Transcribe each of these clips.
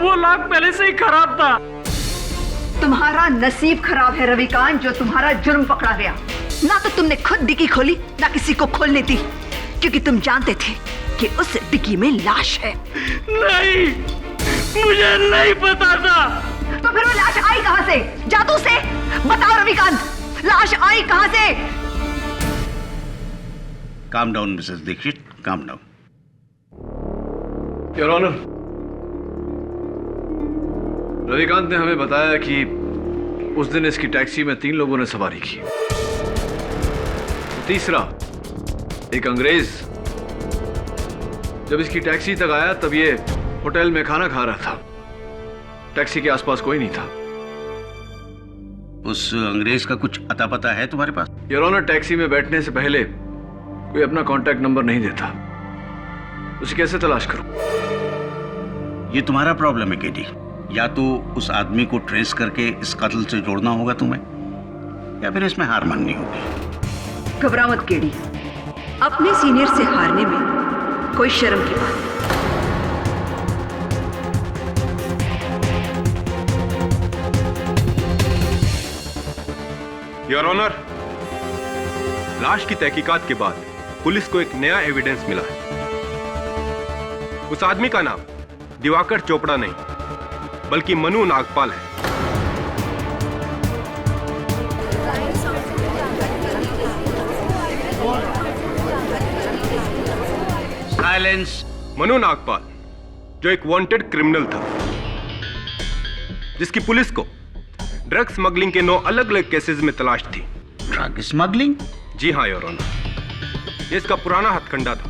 वो लॉक पहले से ही खराब था। तुम्हारा नसीब खराब है रविकांत, जो तुम्हारा जुर्म पकड़ा गया। ना तो तुमने खुद डिक्की खोली, ना किसी को खोलने दी, क्योंकि तुम जानते थे कि उस डिक्की में लाश है। नहीं, मुझे नहीं पता था। तो फिर वो लाश आई कहां से? जादू से? बताओ रविकांत, लाश आई कहां से? Calm down Mrs Dixit, calm down. Your honour, Ravikant ने हमें बताया कि उस दिन इसकी टैक्सी में 3 लोगों ने सवारी की। तीसरा एक अंग्रेज जब इसकी टैक्सी तक आया तब ये होटल में खाना खा रहा था। टैक्सी के आसपास कोई नहीं था। उस अंग्रेज का कुछ अता पता है तुम्हारे पास? योर ऑनर, टैक्सी में बैठने से पहले कोई अपना कांटेक्ट नंबर नहीं देता। उसे कैसे तलाश करूं? ये तुम्हारा प्रॉब्लम है केडी। या तो उस आदमी को ट्रेस करके इस कत्ल से जोड़ना होगा तुम्हें, या फिर इसमें हार माननी होगी। घबराओ मत केडी, अपने सीनियर से हारने में कोई शर्म की बात नहीं। योर ऑनर, लाश की तहकीकात के बाद पुलिस को एक नया एविडेंस मिला है। उस आदमी का नाम दिवाकर चोपड़ा नहीं, बल्कि मनु नागपाल है। साइलेंस। मनु नागपाल जो एक वांटेड क्रिमिनल था, जिसकी पुलिस को ड्रग स्मगलिंग के 9 अलग अलग केसेस में तलाश थी। Drug smuggling? जी हाँ योर ऑनर, ये इसका पुराना हथकंडा था।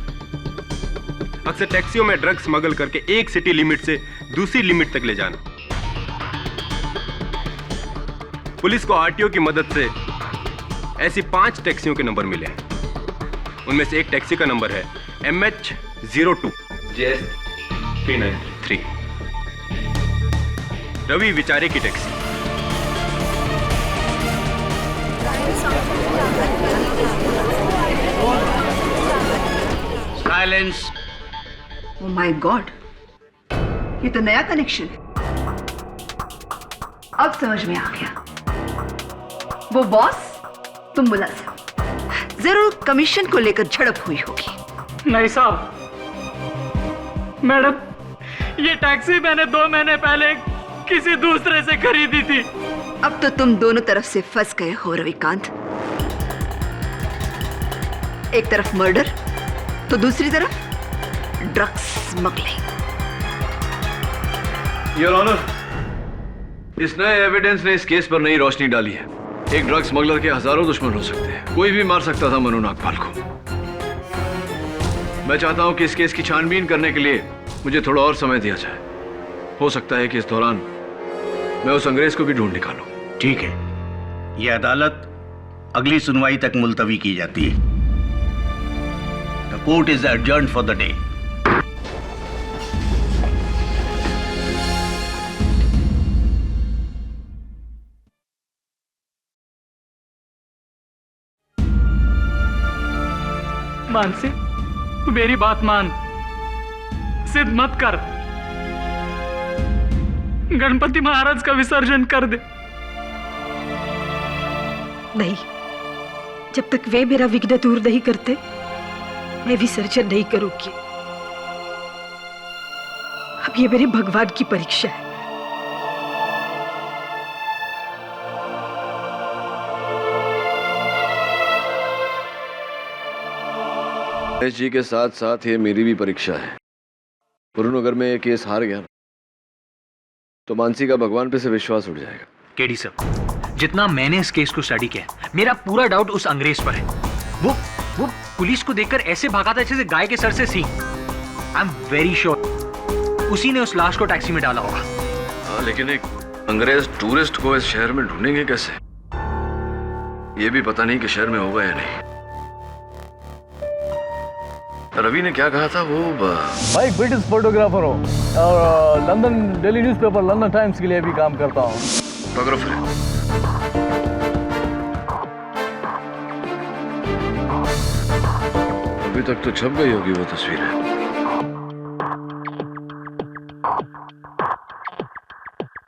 अक्सर टैक्सियों में ड्रग स्मगल करके एक सिटी लिमिट से दूसरी लिमिट तक ले जाना। पुलिस को आरटीओ की मदद से ऐसी 5 टैक्सियों के नंबर मिले हैं। उनमें से एक टैक्सी का नंबर है MH02 JS 393, रवि विचारे की taxi. Silence. Oh my God, ये तो नया कनेक्शन है। अब समझ में आ गया। वो बॉस, तुम मुलजिम। जरूर कमीशन को लेकर झड़प हुई होगी। नहीं साहब, मैडम, ये टैक्सी मैंने 2 महीने पहले किसी दूसरे से खरीदी थी। अब तो तुम दोनों तरफ से फंस गए हो रविकांत। एक तरफ मर्डर तो दूसरी तरफ ड्रग्स स्मगलिंग। योर ऑनर, इस नए एविडेंस ने इस केस पर नई रोशनी डाली है। एक ड्रग स्मगलर के हजारों दुश्मन हो सकते हैं। कोई भी मार सकता था मनु नागपाल को। मैं चाहता हूं कि इस केस की छानबीन करने के लिए मुझे थोड़ा और समय दिया जाए। हो सकता है कि इस दौरान मैं उस अंग्रेज को भी ढूंढ निकालूं। ठीक है, यह अदालत अगली सुनवाई तक मुलतवी की जाती है। The court is adjourned for the day. Mansi, तू मेरी बात मान, जिद मत कर। गणपति महाराज का विसर्जन कर दे। नहीं, जब तक वे मेरा विघ्न दूर नहीं करते, मैं विसर्जन नहीं करूंगी। अब ये मेरे भगवान की परीक्षा है। गणेश जी के साथ साथ ये मेरी भी परीक्षा है। वरुण, अगर मैं ये केस हार गया तो मानसी का भगवान पे से विश्वास उठ जाएगा। केडी सर, जितना मैंने इस केस को स्टडी किया, मेरा पूरा डाउट उस अंग्रेज पर है। वो पुलिस को देखकर ऐसे भागा था जैसे गाय के सर से सींग। आई एम वेरी श्योर उसी ने उस लाश को टैक्सी में डाला होगा। हाँ, लेकिन एक अंग्रेज टूरिस्ट को इस शहर में ढूंढेंगे कैसे? ये भी पता नहीं कि शहर में होगा या नहीं। रवि ने क्या कहा था? वो मैं एक ब्रिटिश फोटोग्राफर हूँ और London daily newspaper London times के लिए भी काम करता हूँ। फोटोग्राफर है। अभी तक तो छप गई होगी वो तस्वीरें।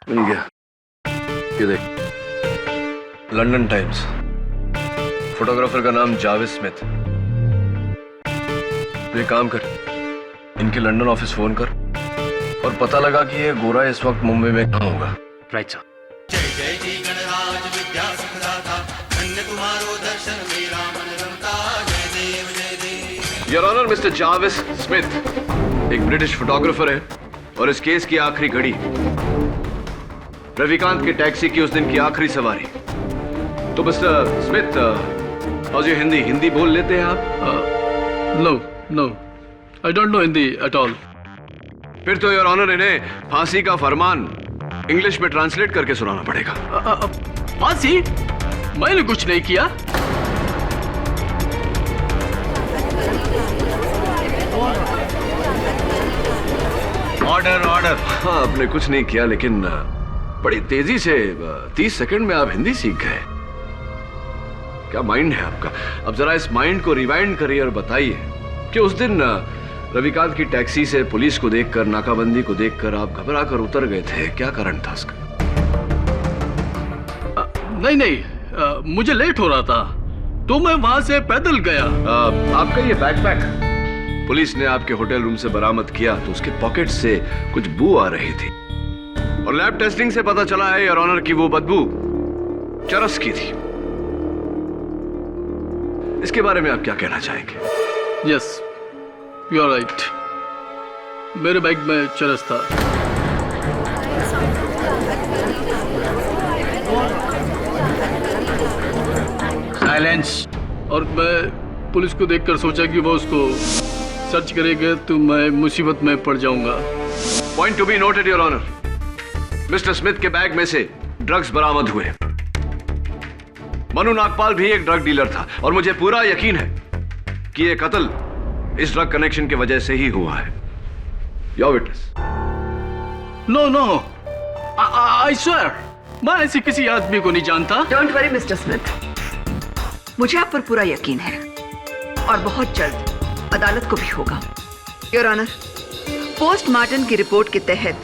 मिल गया। ये देख, लंदन टाइम्स, फोटोग्राफर का नाम जावेद स्मिथ। तो ये काम कर, इनके लंदन ऑफिस फोन कर और पता लगा कि ये गोरा इस वक्त मुंबई में कहाँ होगा। Right sir. Your honour, mister Javed Smith एक ब्रिटिश फोटोग्राफर है और इस केस की आखिरी घड़ी रविकांत के टैक्सी की उस दिन की आखिरी सवारी। तो मिस्टर स्मिथ, आज ये हिंदी बोल लेते हैं आप? No, I don't know Hindi at all. फिर तो योर ऑनर इन्हें फांसी का फरमान इंग्लिश में ट्रांसलेट करके सुनाना पड़ेगा। फांसी? मैंने कुछ नहीं किया। ऑर्डर। हाँ, आपने कुछ नहीं किया, लेकिन बड़ी तेजी से 30 सेकंड में आप हिंदी सीख गए। क्या माइंड है आपका? अब जरा इस माइंड को रिवाइंड करिए और बताइए कि उस दिन रविकांत की टैक्सी से पुलिस को देखकर, नाकाबंदी को देखकर आप घबरा कर उतर गए थे। क्या कारण था इसका? नहीं, मुझे लेट हो रहा था तो मैं वहां से पैदल गया। आपका ये बैकपैक पुलिस ने आपके होटल रूम से बरामद किया तो उसके पॉकेट से कुछ बू आ रही थी और लैब टेस्टिंग से पता चला है योर ऑनर की वो बदबू चरस की थी। इसके बारे में आप क्या कहना चाहेंगे? Yes, you are right. मेरे बैग में चरस था। साइलेंस। और मैं पुलिस को देखकर सोचा कि वो उसको सर्च करेगा तो मैं मुसीबत में पड़ जाऊंगा। Point to be noted your honour, mister Smith के बैग में से ड्रग्स बरामद हुए। मनु नागपाल भी एक ड्रग डीलर था और मुझे पूरा यकीन है कि यह कत्ल इस ड्रग कनेक्शन की वजह से ही हुआ है। Your witness. No, I swear, मैं ऐसे किसी आदमी को नहीं जानता। डोंट वरी मिस्टर स्मिथ, मुझे आप पर पूरा यकीन है और बहुत जल्द अदालत को भी होगा। योर ऑनर, पोस्टमार्टम की रिपोर्ट के तहत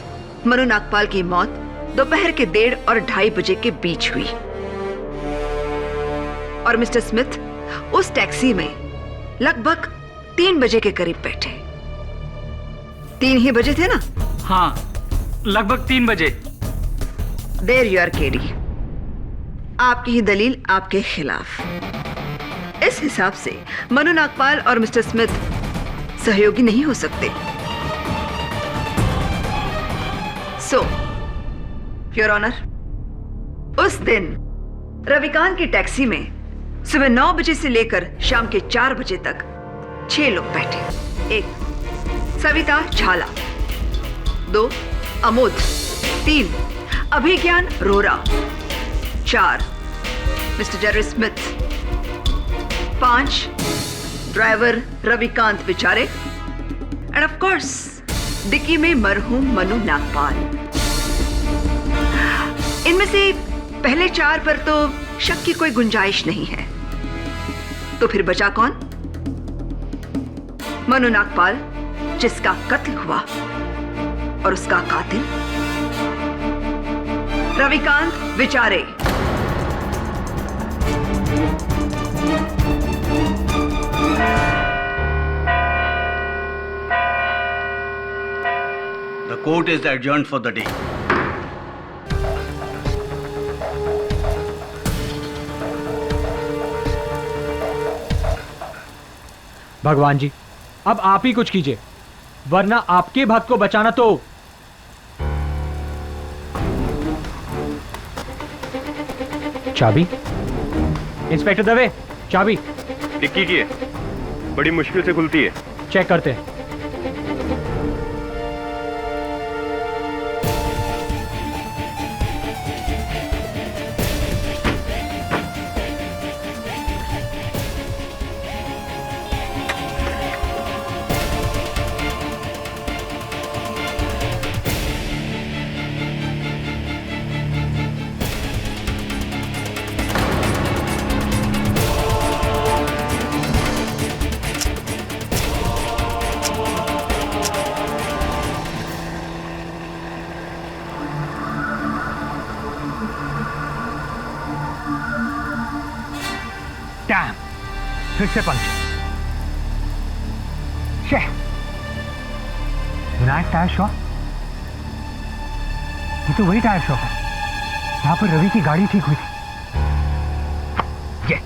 मनु नागपाल की मौत दोपहर के 1:30 और 2:30 बजे के बीच हुई और मिस्टर स्मिथ उस टैक्सी में लगभग 3 बजे के करीब बैठे। 3 ही बजे थे ना? हाँ, लगभग 3 बजे। There you are KD. आपकी ही दलील आपके खिलाफ। इस हिसाब से मनु नागपाल और मिस्टर स्मिथ सहयोगी नहीं हो सकते। सो योर ऑनर, उस दिन रविकांत की टैक्सी में सुबह 9 बजे से लेकर शाम के 4 बजे तक 6 लोग बैठे। 1 सविता झाला, 2 अमोद, 3 अभिज्ञान रोरा, 4 mister Jerry Smith, 5 driver Ravikant बिचारे एंड ऑफ कोर्स डिक्की में मरहूम मनु नागपाल। इनमें से पहले 4 पर तो शक की कोई गुंजाइश नहीं है। तो फिर बचा कौन? मनु नागपाल, जिसका कत्ल हुआ, और उसका कातिल रविकांत बिचारे। The court is adjourned for the day. भगवान जी, अब आप ही कुछ कीजिए, वरना आपके भक्त को बचाना तो। चाबी? इंस्पेक्टर दवे, चाबी। डिक्की की है, बड़ी मुश्किल से खुलती है। चेक करते हैं। डैम, फिर से पंक्चर। शे, विनायक टायर शॉप, ये तो वही टायर शॉप है जहां पर रवि की गाड़ी ठीक हुई थी। ये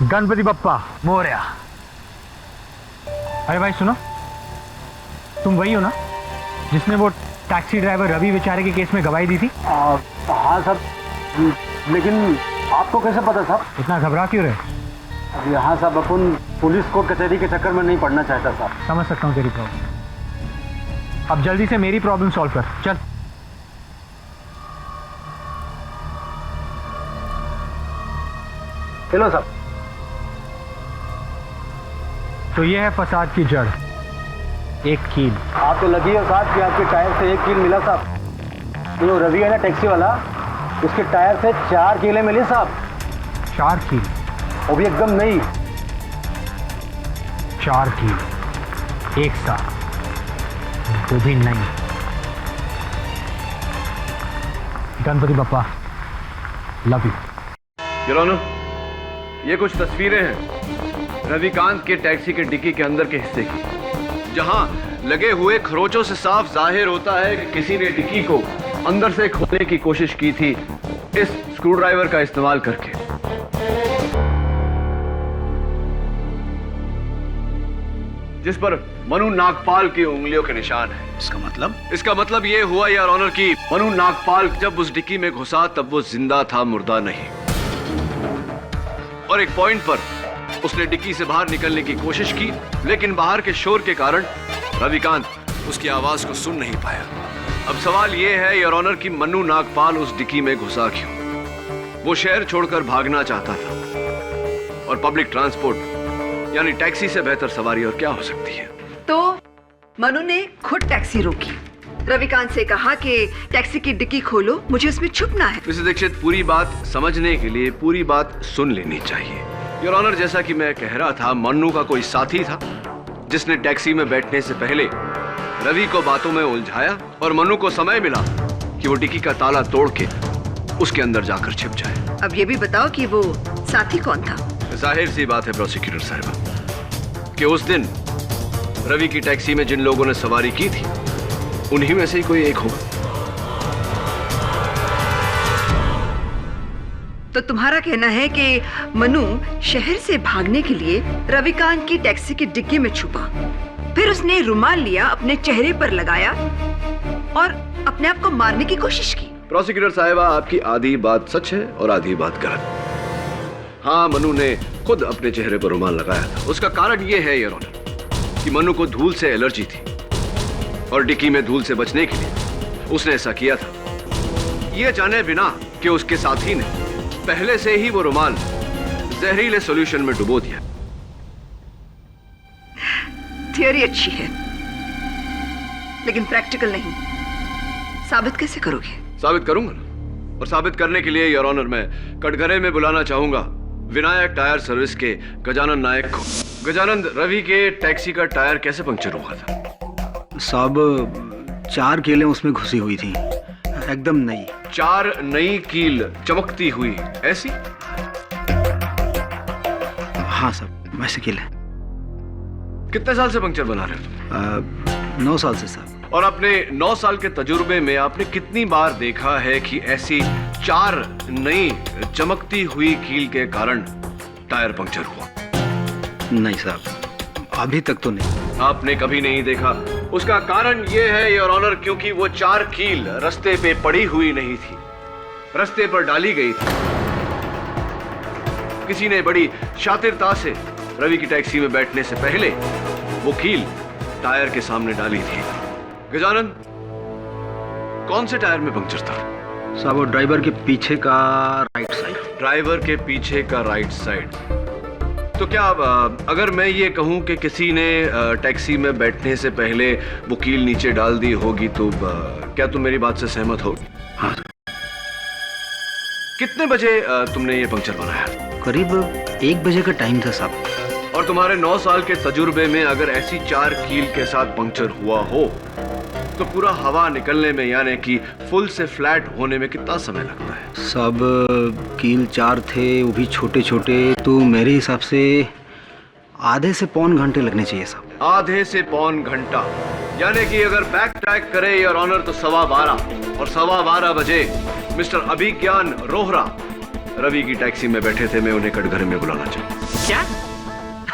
गणपति बप्पा मोरया। अरे भाई सुनो, तुम वही हो ना जिसने वो टैक्सी ड्राइवर रवि बेचारे के केस में गवाही दी थी? हाँ साहब, लेकिन आपको कैसे पता साहब? इतना घबरा क्यों रहे? अभी हाँ साहब, अपन पुलिस कोर्ट कचहरी के चक्कर में नहीं पड़ना चाहता साहब। समझ सकता हूँ तेरी प्रॉब्लम। अब जल्दी से मेरी प्रॉब्लम सॉल्व कर, चल। हेलो साहब। तो ये है फसाद की जड़, एक कील। आप तो लगी हो साहब कि आपके टायर से एक कील मिला साहब। जो रवि है ना टैक्सी वाला, उसके टायर से 4 कीलें मिली साहब। 4 कील? वो भी एकदम नहीं। 4 कील एक साथ, वो भी नहीं। Ganpati Bappa, love you. Your honour, ये कुछ तस्वीरें हैं रविकांत के टैक्सी के डिक्की के अंदर के हिस्से की, जहां लगे हुए खरोचों से साफ जाहिर होता है कि किसी ने डिक्की को अंदर से खोलने की कोशिश की थी इस स्क्रू ड्राइवर का इस्तेमाल करके। जिस पर मनु नागपाल की उंगलियों के निशान है। इसका मतलब ये हुआ यार ऑनर कि मनु नागपाल जब उस डिक्की में घुसा तब वो जिंदा था, मुर्दा नहीं। और एक पॉइंट पर उसने डिक्की से बाहर निकलने की कोशिश की, लेकिन बाहर के शोर के कारण रविकांत उसकी आवाज को सुन नहीं पाया। अब सवाल यह है योर ऑनर कि मनु नागपाल उस डिक्की में घुसा क्यों? वो शहर छोड़कर भागना चाहता था, और पब्लिक ट्रांसपोर्ट यानी टैक्सी से बेहतर सवारी और क्या हो सकती है? तो मनु ने खुद टैक्सी रोकी, रविकांत से कहा कि टैक्सी की डिक्की खोलो, मुझे उसमें छुपना है। मिसेस दीक्षित, पूरी बात समझने के लिए पूरी बात सुन लेनी चाहिए। योर ऑनर, जैसा कि मैं कह रहा था, मन्नू का कोई साथी था जिसने टैक्सी में बैठने से पहले रवि को बातों में उलझाया, और मन्नू को समय मिला कि वो डिक्की का ताला तोड़ के उसके अंदर जाकर छिप जाए। अब ये भी बताओ कि वो साथी कौन था? जाहिर सी बात है प्रोसिक्यूटर साहिबा कि उस दिन रवि की टैक्सी में जिन लोगों ने सवारी की थी उन्हीं में से ही कोई एक होगा। तो तुम्हारा कहना है कि मनु शहर से भागने के लिए रविकांत की टैक्सी की डिक्की में छुपा, फिर उसने रुमाल लिया, अपने चेहरे पर लगाया और अपने आप को मारने की कोशिश की। प्रोसिक्यूटर साहिबा, आपकी आधी बात सच है और आधी बात गलत। हाँ, मनु ने खुद अपने चेहरे पर रुमाल लगाया था। उसका कारण यह है योर ऑनर कि मनु को धूल से एलर्जी थी, और डिक्की में धूल से बचने के लिए उसने ऐसा किया था, यह जाने बिना कि उसके साथी ने पहले से ही वो रुमाल जहरीले सॉल्यूशन में डुबो दिया। थियोरी अच्छी है, लेकिन प्रैक्टिकल नहीं। साबित कैसे करोगे? साबित करूंगा ना, और साबित करने के लिए योर ऑनर मैं कटघरे में बुलाना चाहूंगा विनायक टायर सर्विस के गजानन नायक को। गजानन, रवि के टैक्सी का टायर कैसे पंक्चर हुआ था? साहब, 4 कीलें उसमें घुसी हुई थी, एकदम नई। 4 नई कील चमकती हुई ऐसी? हाँ साहब, वैसे कील है। कितने साल से पंक्चर बना रहे हो तुम? 9 साल से साहब। और अपने 9 साल के तजुर्बे में आपने कितनी बार देखा है कि ऐसी 4 नई चमकती हुई कील के कारण टायर पंक्चर हुआ? नहीं साहब, अभी तक तो नहीं। आपने कभी नहीं देखा? उसका कारण यह है योर ऑनर क्योंकि वो 4 कील रास्ते पे पड़ी हुई नहीं थी, रास्ते पर डाली गई थी। किसी ने बड़ी शातिरता से रवि की टैक्सी में बैठने से पहले वो कील टायर के सामने डाली थी। गजानन, कौन से टायर में पंक्चर था? साहब, वो ड्राइवर के पीछे का राइट साइड। ड्राइवर के पीछे का राइट साइड। तो क्या अगर मैं ये कहूं कि किसी ने टैक्सी में बैठने से पहले वो कील नीचे डाल दी होगी तो क्या तुम मेरी बात से सहमत हो? हाँ। कितने बजे तुमने ये पंक्चर बनाया? करीब 1 बजे का टाइम था साहब। और तुम्हारे 9 साल के तजुर्बे में अगर ऐसी 4 कील के साथ पंक्चर हुआ हो तो पूरा हवा निकलने में यानी कि फुल से फ्लैट होने में कितना समय लगता है? सब कील 4 थे, वो भी छोटे छोटे, तो मेरे हिसाब से आधे से पौन घंटे लगने चाहिए साहब। आधे से पौन घंटा, यानी कि अगर बैक ट्रैक करे योर ऑनर तो 12:15 और 12:15 बजे मिस्टर अभिज्ञान रोहरा रवि की टैक्सी में बैठे थे। मैं उन्हें कटघरे में बुलाना चाहूँ। क्या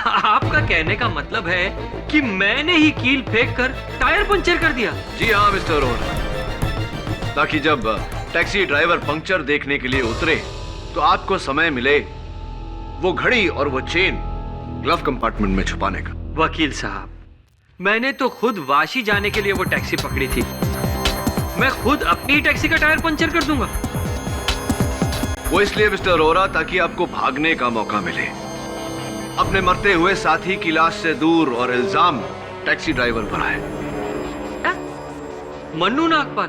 आपका कहने का मतलब है कि मैंने ही कील फेंक कर टायर पंचर कर दिया? जी हाँ मिस्टर रोहरा, ताकि जब टैक्सी ड्राइवर पंक्चर देखने के लिए उतरे तो आपको समय मिले वो घड़ी और वो चेन ग्लव कंपार्टमेंट में छुपाने का। वकील साहब, मैंने तो खुद वाशी जाने के लिए वो टैक्सी पकड़ी थी। मैं खुद अपनी टैक्सी का टायर पंचर कर दूंगा। वो इसलिए मिस्टर रोहरा ताकि आपको भागने का मौका मिले, अपने मरते हुए साथी की लाश से दूर, और इल्जाम टैक्सी ड्राइवर पर आए। मन्नू नागपाल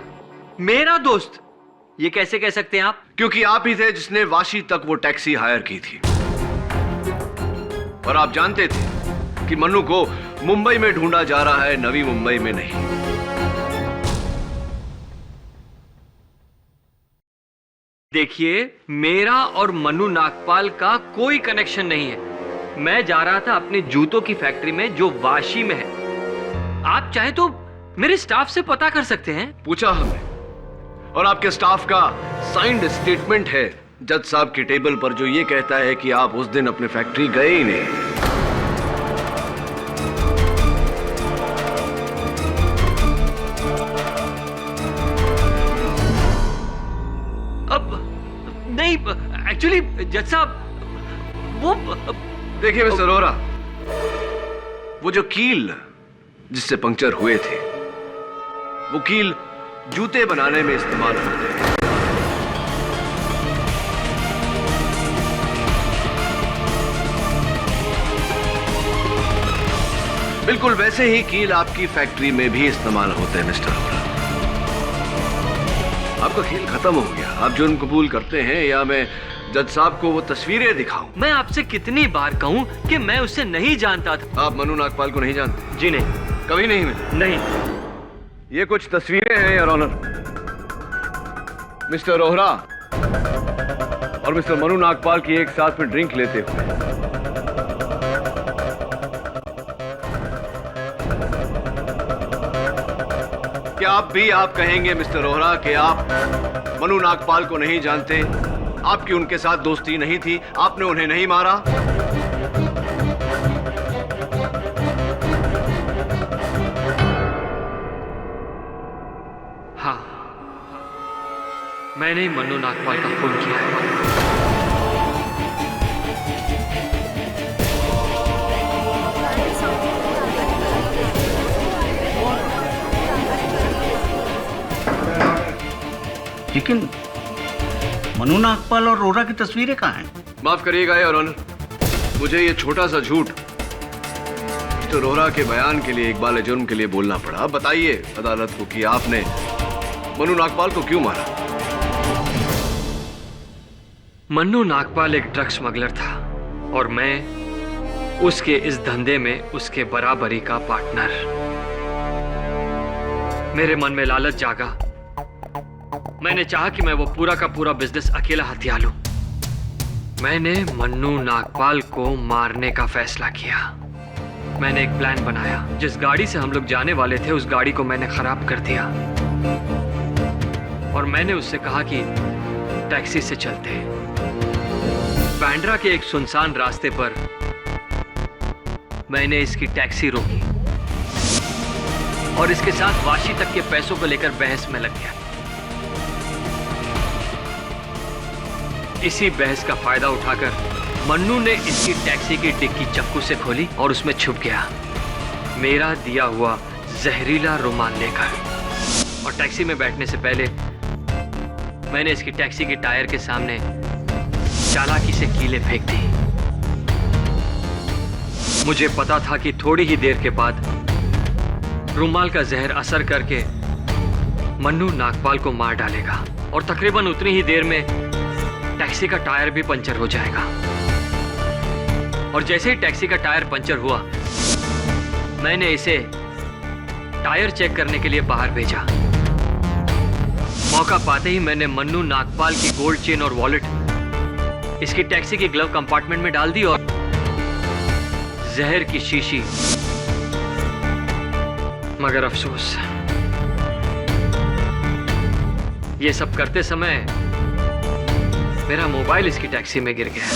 मेरा दोस्त, ये कैसे कह सकते हैं आप? क्योंकि आप ही थे जिसने वाशी तक वो टैक्सी हायर की थी, और आप जानते थे कि मन्नू को मुंबई में ढूंढा जा रहा है, नवी मुंबई में नहीं। देखिए, मेरा और मन्नू नागपाल का कोई कनेक्शन नहीं है। मैं जा रहा था अपने जूतों की फैक्ट्री में जो वाशी में है। आप चाहे तो मेरे स्टाफ से पता कर सकते हैं। पूछा हमने, और आपके स्टाफ का साइंड स्टेटमेंट है जज साहब की टेबल पर, जो ये कहता है कि आप उस दिन अपने फैक्ट्री गए ही नहीं। अब नहीं, एक्चुअली जज साहब वो देखिए मिस्टर रोहरा, वो जो कील जिससे पंक्चर हुए थे, वो कील जूते बनाने में इस्तेमाल होते हैं। बिल्कुल वैसे ही कील आपकी फैक्ट्री में भी इस्तेमाल होते हैं मिस्टर रोहरा। आपका खेल खत्म हो गया। आप जुर्म कबूल करते हैं या मैं जज साहब को वो तस्वीरें दिखाऊं? मैं आपसे कितनी बार कहूं कि मैं उसे नहीं जानता था। आप मन्नू नागपाल को नहीं जानते? जी नहीं, कभी नहीं मिले? नहीं। ये कुछ तस्वीरें हैं योर ऑनर। मिस्टर रोहरा और मिस्टर मन्नू नागपाल की एक साथ में ड्रिंक लेते हुए। क्या आप कहेंगे मिस्टर रोहरा कि आप मन्नू नागपाल को नहीं जानते? आपकी उनके साथ दोस्ती नहीं थी, आपने उन्हें नहीं मारा? हाँ, मैंने ही मन्नू नागपाल का खून किया है। लेकिन मन्नू नागपाल और रोहरा की तस्वीरें कहाँ हैं? माफ करिएगा योर ऑनर, मुझे ये छोटा सा झूठ मिस्टर रोहरा के बयान के लिए, इकबाल जुर्म के लिए बोलना पड़ा। बताइए अदालत को कि आपने मन्नू नागपाल को क्यों मारा? मन्नू नागपाल एक ड्रग स्मगलर था और मैं उसके इस धंधे में उसके बराबरी का पार्टनर। मेरे मन में लालच जागा। मैंने चाहा कि मैं वो पूरा का पूरा बिजनेस अकेला हथिया लूं। मैंने मन्नू नागपाल को मारने का फैसला किया। मैंने एक प्लान बनाया। जिस गाड़ी से हम लोग जाने वाले थे उस गाड़ी को मैंने खराब कर दिया और मैंने उससे कहा कि टैक्सी से चलते। बांद्रा के एक सुनसान रास्ते पर मैंने इसकी टैक्सी रोकी और इसके साथ वाशी तक के पैसों को लेकर बहस में लग गया। इसी बहस का फायदा उठाकर मन्नू ने इसकी टैक्सी की डिक्की चाकू से खोली और उसमें छुप गया, मेरा दिया हुआ जहरीला रुमाल लेकर। और टैक्सी में बैठने से पहले मैंने इसकी टैक्सी के टायर के सामने चालाकी से कीलें फेंक दी। मुझे पता था कि थोड़ी ही देर के बाद रुमाल का जहर असर करके मन्नू नागपाल को मार डालेगा और तकरीबन उतनी ही देर में टैक्सी का टायर भी पंचर हो जाएगा। और जैसे ही टैक्सी का टायर पंचर हुआ, मैंने इसे टायर चेक करने के लिए बाहर भेजा। मौका पाते ही मैंने मन्नू नागपाल की गोल्ड चेन और वॉलेट इसकी टैक्सी के ग्लव कंपार्टमेंट में डाल दी और जहर की शीशी। मगर अफसोस, ये सब करते समय मेरा मोबाइल इसकी टैक्सी में गिर गया।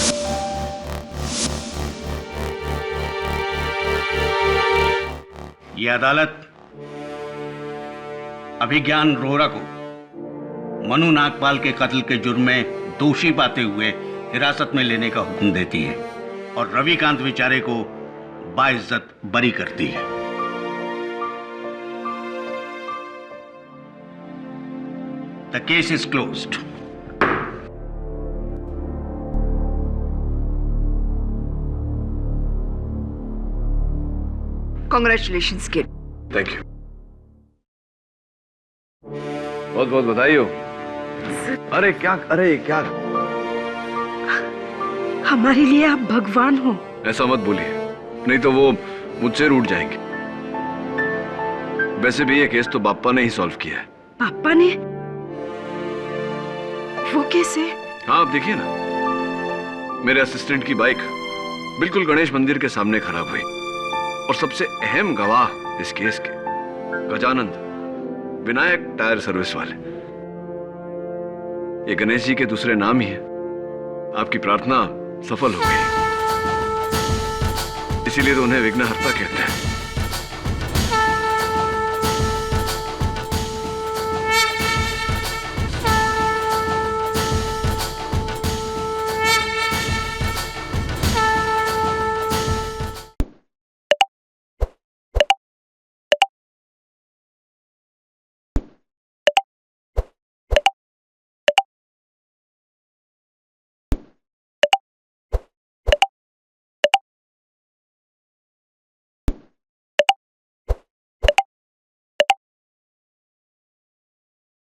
ये अदालत अभिज्ञान रोहरा को मनु नागपाल के कत्ल के जुर्म में दोषी पाते हुए हिरासत में लेने का हुक्म देती है और रविकांत बेचारे को बाइज्जत बरी करती है। The case is closed. Congratulations kid. Thank you, बहुत बहुत बधाई हो। अरे क्या हमारे लिए आप भगवान हो। ऐसा मत बोलिए, नहीं तो वो मुझसे रूठ जाएंगे। वैसे भी ये केस तो बाप्पा ने ही सॉल्व किया है। पापा ने? वो कैसे? हाँ, आप देखिए ना, मेरे असिस्टेंट की बाइक बिल्कुल गणेश मंदिर के सामने खराब हुई और सबसे अहम गवाह इस केस के गजानंद विनायक टायर सर्विस वाले, ये गणेश जी के दूसरे नाम ही है। आपकी प्रार्थना सफल हो गई, इसीलिए तो उन्हें विघ्नहर्ता कहते हैं।